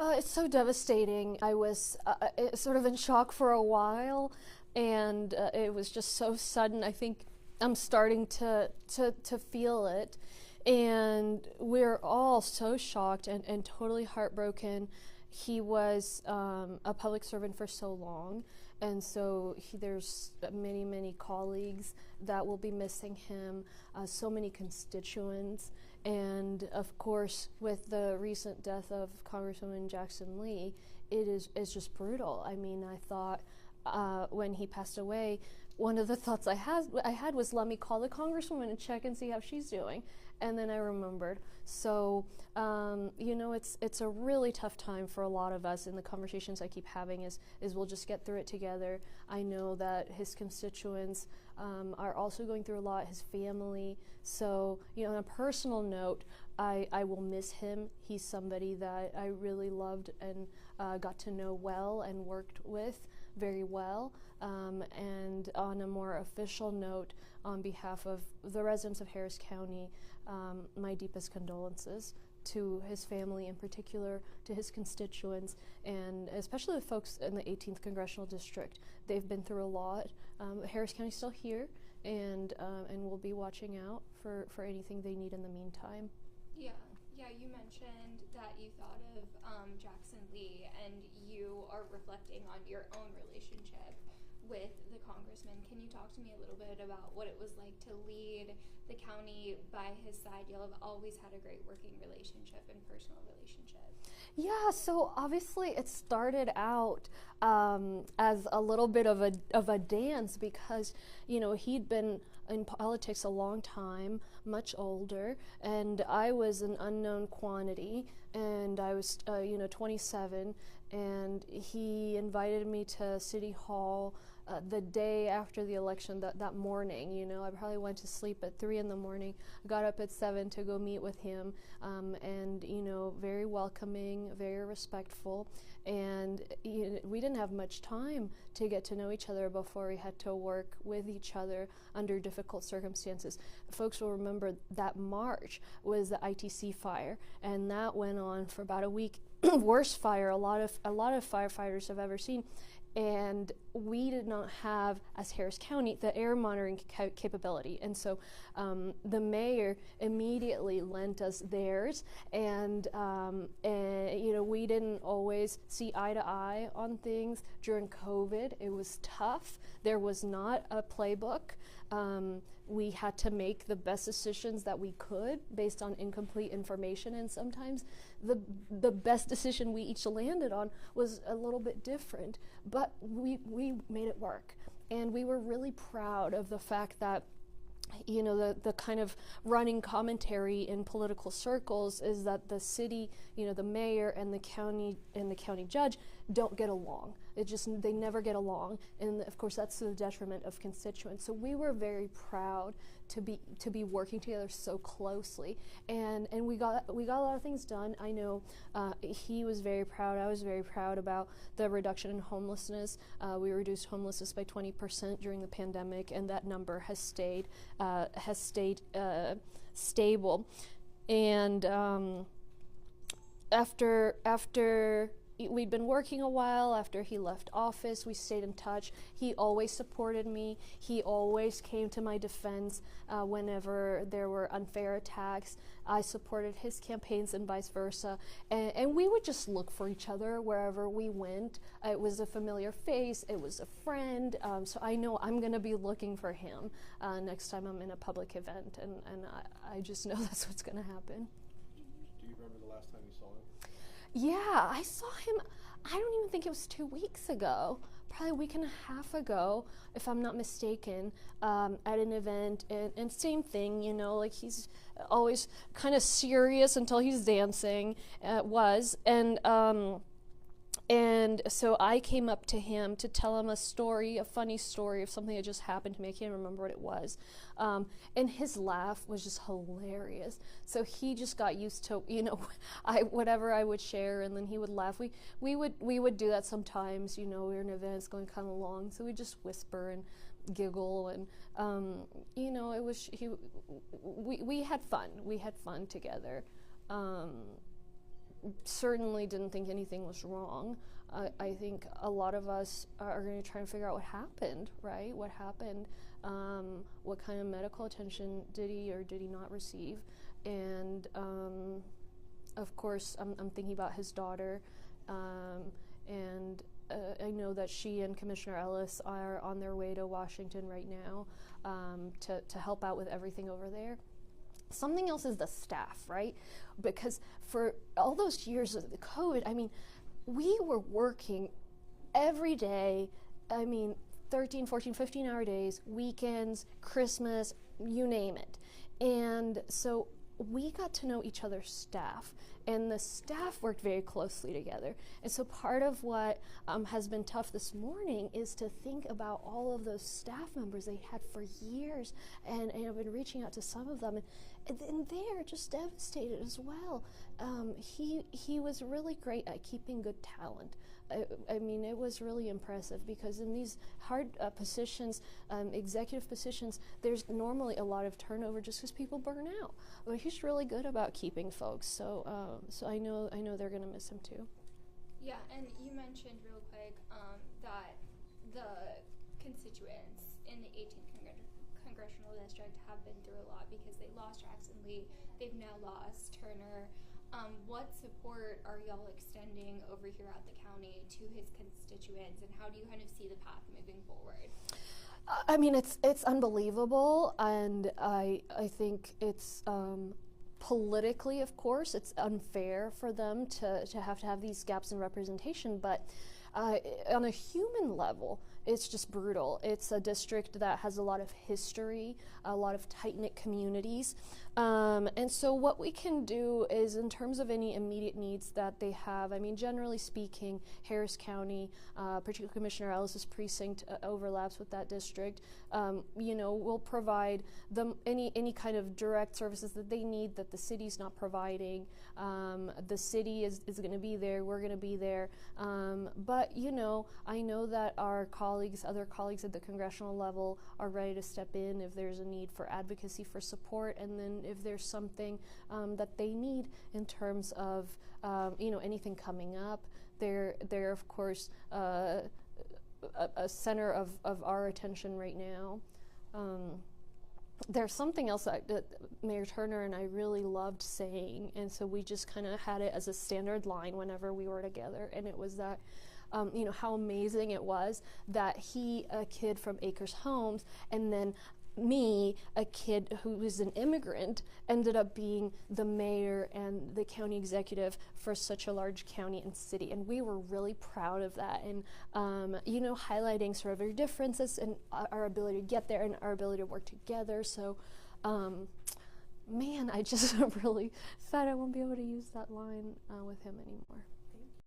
It's so devastating. I was sort of in shock for a while, and it was just so sudden. I think I'm starting to feel it, and we're all so shocked and totally heartbroken. He was a public servant for so long, and so there's many colleagues that will be missing him, so many constituents, and of course with the recent death of Congresswoman Jackson Lee, it's just brutal. I mean, I thought when he passed away, one of the thoughts I had was, let me call the Congresswoman and check and see how she's doing. And then I remembered. So, it's a really tough time for a lot of us, and the conversations I keep having is we'll just get through it together. I know that his constituents are also going through a lot, his family. So, on a personal note, I will miss him. He's somebody that I really loved and got to know well and worked with very well. And on a more official note, on behalf of the residents of Harris County, my deepest condolences to his family, in particular to his constituents, and especially the folks in the 18th Congressional District. They've been through a lot. Harris County's still here, and we'll be watching out for anything they need in the meantime. Yeah, you mentioned that you thought of Jackson Lee, and you are reflecting on your own relationship with the congressman. Can you talk to me a little bit about what it was like to lead the county by his side? Y'all have always had a great working relationship and personal relationship. Yeah, so obviously it started out as a little bit of a dance because, he'd been in politics a long time, much older, and I was an unknown quantity, and I was, 27, and he invited me to City Hall the day after the election, that morning. I probably went to sleep at 3 in the morning, got up at 7 to go meet with him, and very welcoming, very respectful, and we didn't have much time to get to know each other before we had to work with each other under difficult circumstances. Folks will remember that March was the ITC fire, and that went on for about a week. Worst fire a lot of firefighters have ever seen. And we did not have, as Harris County, the air monitoring capability. And so the mayor immediately lent us theirs. And we didn't always see eye to eye on things. During COVID, it was tough. There was not a playbook. We had to make the best decisions that we could based on incomplete information, and sometimes the best decision we each landed on was a little bit different, but we made it work. And we were really proud of the fact that the kind of running commentary in political circles is that the city, the mayor and the county judge don't get along. They never get along, and of course that's to the detriment of constituents. So we were very proud to be working together so closely, and we got a lot of things done. I know he was very proud. I was very proud about the reduction in homelessness. We reduced homelessness by 20% during the pandemic, and that number has stayed stable. And after we'd been working a while, after he left office, we stayed in touch. He always supported me. He always came to my defense whenever there were unfair attacks. I supported his campaigns and vice versa. And we would just look for each other wherever we went. It was a familiar face. It was a friend. So I know I'm going to be looking for him next time I'm in a public event. And I just know that's what's going to happen. Do you remember the last time you saw him? Yeah, I saw him, I don't even think it was 2 weeks ago, probably a week and a half ago, if I'm not mistaken, at an event, and same thing, like he's always kind of serious until he's dancing, and so I came up to him to tell him a funny story of something that just happened to me. I can't remember what it was. And his laugh was just hilarious. So he just got used to, whatever I would share, and then he would laugh. We would do that sometimes, we were in events going kind of long, so we just whisper and giggle, and it was we had fun. We had fun together. certainly didn't think anything was wrong. I think a lot of us are going to try and figure out what happened, right? What happened? What kind of medical attention did he or did he not receive? And of course, I'm thinking about his daughter, and I know that she and Commissioner Ellis are on their way to Washington right now to help out with everything over there. Something else is the staff, right? Because for all those years of the COVID, I mean, we were working every day, 13, 14, 15-hour days, weekends, Christmas, you name it. And so we got to know each other's staff, and the staff worked very closely together. And so part of what has been tough this morning is to think about all of those staff members they had for years, and I've been reaching out to some of them, and they're just devastated as well. He was really great at keeping good talent. I mean, it was really impressive because in these hard positions, executive positions, there's normally a lot of turnover just because people burn out. But he's really good about keeping folks, so I know they're going to miss him too. Yeah, and you mentioned real quick that the constituents in the 18th Congressional District have been through a lot because they lost Jackson Lee, they've now lost Turner. What support are y'all extending over here at the county to his constituents, and how do you kind of see the path moving forward? I mean, it's unbelievable, and I think it's politically, of course, it's unfair for them to have these gaps in representation, but on a human level, it's just brutal. It's a district that has a lot of history, a lot of tight-knit communities. And so what we can do is, in terms of any immediate needs that they have, I mean, generally speaking, Harris County, particularly Commissioner Ellis's precinct overlaps with that district. We'll provide them any kind of direct services that they need that the city's not providing. The city is going to be there. We're going to be there. But, I know that our other colleagues at the congressional level are ready to step in if there's a need for advocacy, for support, and then if there's something that they need in terms of, anything coming up. They're of course, a center of our attention right now. There's something else that Mayor Turner and I really loved saying, and so we just kind of had it as a standard line whenever we were together, and it was that how amazing it was that he, a kid from Acres Homes, and then me, a kid who was an immigrant, ended up being the mayor and the county executive for such a large county and city. And we were really proud of that, and highlighting sort of our differences and our ability to get there and our ability to work together. So I just really sad I won't be able to use that line with him anymore.